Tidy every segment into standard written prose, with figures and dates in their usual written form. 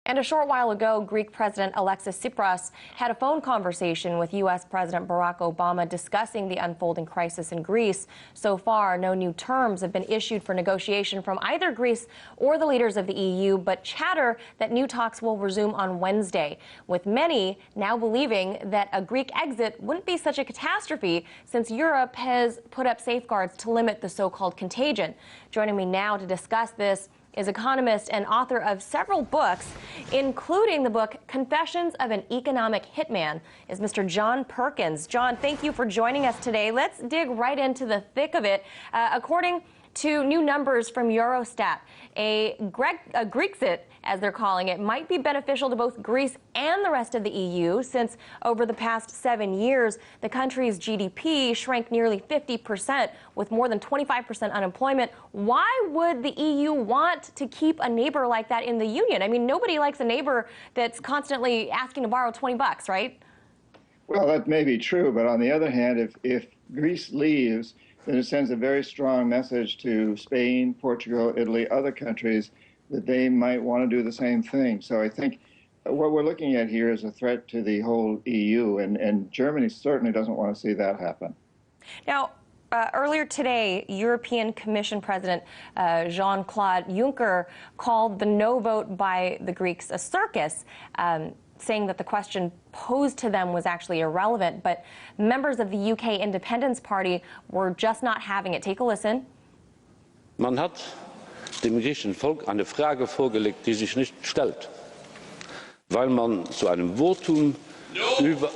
And a short while ago, Greek President Alexis Tsipras had a phone conversation with U.S. President Barack Obama discussing the unfolding crisis in Greece. So far, no new terms have been issued for negotiation from either Greece or the leaders of the EU, but chatter that new talks will resume on Wednesday, with many now believing that a Greek exit wouldn't be such a catastrophe since Europe has put up safeguards to limit the so-called contagion. Joining me now to discuss this is economist and author of several books, including the book Confessions of an Economic Hitman, is Mr. John Perkins. John, thank you for joining us today. Let's dig right into the thick of it. According to new numbers from Eurostat, a Grexit, as they're calling it, might be beneficial to both Greece and the rest of the EU, since over the past 7 years, the country's GDP shrank nearly 50%, with more than 25% unemployment. Why would the EU want to keep a neighbor like that in the Union? I mean, nobody likes a neighbor that's constantly asking to borrow 20 bucks, right? Well, that may be true, but on the other hand, if Greece leaves, then it sends a very strong message to Spain, Portugal, Italy, other countries that they might want to do the same thing. So I think what we're looking at here is a threat to the whole EU, and Germany certainly doesn't want to see that happen. Now, earlier today, European Commission President Jean-Claude Juncker called the no vote by the Greeks a circus, saying that the question posed to them was actually irrelevant. But members of the UK Independence Party were just not having it. Take a listen. Man hat dem griechischen Volk eine Frage vorgelegt, die sich nicht stellt, weil man zu einem Votum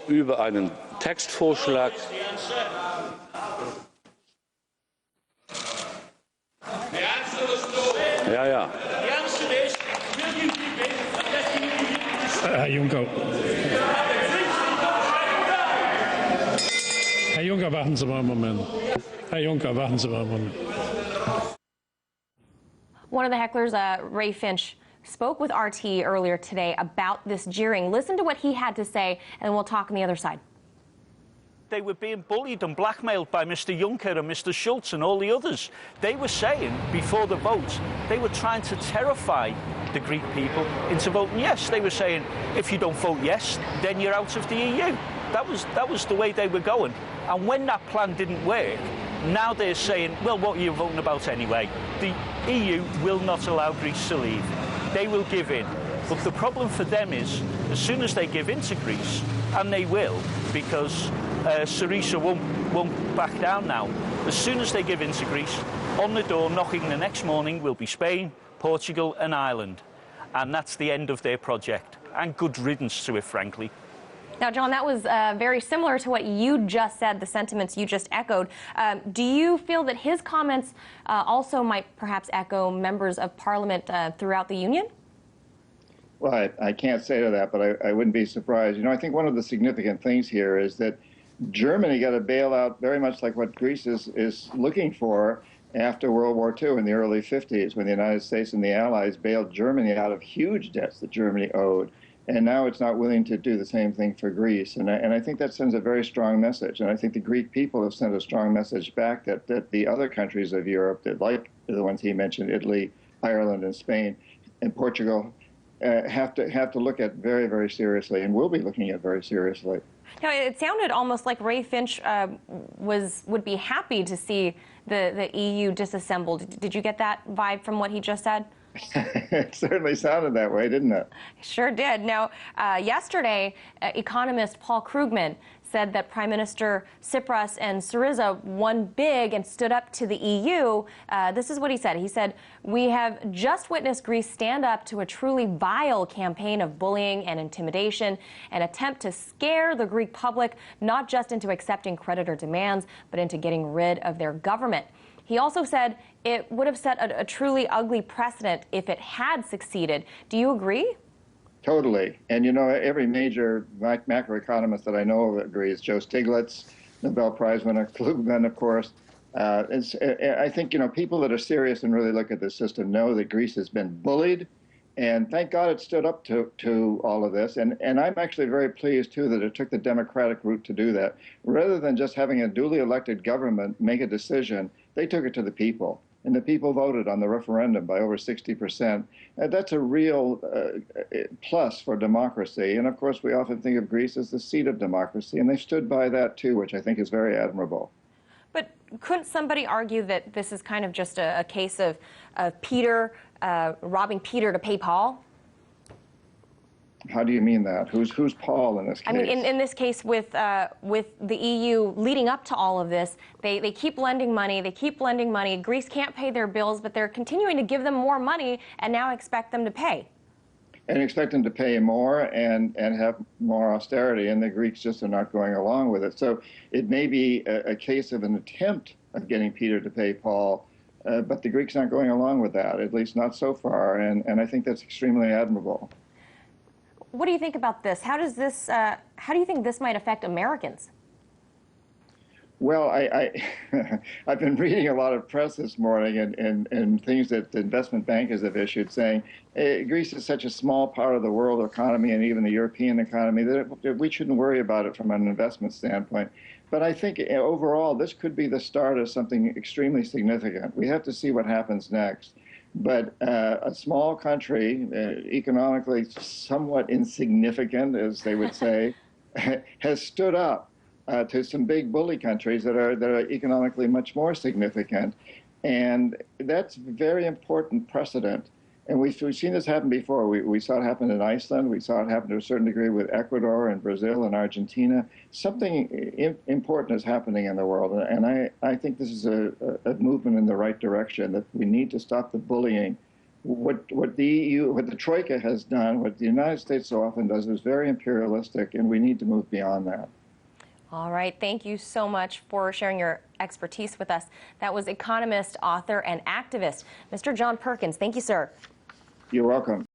über einen Textvorschlag ja. Herr Juncker. Herr Juncker, warten Sie mal einen Moment. Herr Juncker, warten Sie mal einen Moment. One of the hecklers, Ray Finch, spoke with RT earlier today about this jeering. Listen to what he had to say, and then we'll talk on the other side. They were being bullied and blackmailed by Mr. Juncker and Mr. Schulz and all the others. They were saying, before the vote, they were trying to terrify the Greek people into voting yes. They were saying, if you don't vote yes, then you're out of the EU. That was the way they were going. And when that plan didn't work, now they're saying, well, what are you voting about anyway? The EU will not allow Greece to leave. They will give in. But the problem for them is, as soon as they give in to Greece, and they will, because Syriza won't back down now, as soon as they give in to Greece, on the door knocking the next morning will be Spain, Portugal and Ireland. And that's the end of their project. And good riddance to it, frankly. Now, John, that was very similar to what you just said, the sentiments you just echoed. Do you feel that his comments also might perhaps echo members of Parliament throughout the Union? Well, I can't say to that, but I wouldn't be surprised. You know, I think one of the significant things here is that Germany got a bailout very much like what Greece is looking for after World War II in the early 50s, when the United States and the Allies bailed Germany out of huge debts that Germany owed. And now it's not willing to do the same thing for Greece. And I think that sends a very strong message. And I think the Greek people have sent a strong message back that the other countries of Europe, that like the ones he mentioned, Italy, Ireland, and Spain, and Portugal, have to look at very, very seriously, and will be looking at very seriously. Now, it sounded almost like Ray Finch would be happy to see the EU disassembled. Did you get that vibe from what he just said? It certainly sounded that way, didn't it? Sure did. Now, yesterday, economist Paul Krugman said that Prime Minister Tsipras and Syriza won big and stood up to the EU. This is what he said. He said, "We have just witnessed Greece stand up to a truly vile campaign of bullying and intimidation, an attempt to scare the Greek public not just into accepting creditor demands, but into getting rid of their government." He also said it would have set a truly ugly precedent if it had succeeded. Do you agree? Totally. And, you know, every major macroeconomist that I know of agrees. Joe Stiglitz, Nobel Prize winner, Krugman, of course. I think, you know, people that are serious and really look at the system know that Greece has been bullied. And thank God it stood up to all of this. And I'm actually very pleased, too, that it took the democratic route to do that. Rather than just having a duly elected government make a decision, they took it to the people. And the people voted on the referendum by over 60%. That's a real plus for democracy. And of course, we often think of Greece as the seat of democracy, and they stood by that too, which I think is very admirable. But couldn't somebody argue that this is kind of just a case of Peter robbing Peter to pay Paul? How do you mean that? Who's Paul in this case? I mean, in this case, with the EU leading up to all of this, they keep lending money. They keep lending money. Greece can't pay their bills, but they're continuing to give them more money and now expect them to pay. And expect them to pay more and have more austerity, and the Greeks just are not going along with it. So it may be a case of an attempt of getting Peter to pay Paul, but the Greeks aren't going along with that, at least not so far, and I think that's extremely admirable. What do you think about this? How do you think this might affect Americans? Well, I've been reading a lot of press this morning and things that the investment bankers have issued saying Greece is such a small part of the world economy and even the European economy that we shouldn't worry about it from an investment standpoint. But I think overall this could be the start of something extremely significant. We have to see what happens next. But a small country, economically somewhat insignificant, as they would say, has stood up to some big bully countries that are economically much more significant. And that's very important precedent. And we've seen this happen before. We saw it happen in Iceland. We saw it happen to a certain degree with Ecuador and Brazil and Argentina. Something important is happening in the world. And I think this is a movement in the right direction, that we need to stop the bullying. What the EU, what the Troika has done, what the United States so often does, is very imperialistic, and we need to move beyond that. All right. Thank you so much for sharing your expertise with us. That was economist, author, and activist, Mr. John Perkins. Thank you, sir. You're welcome.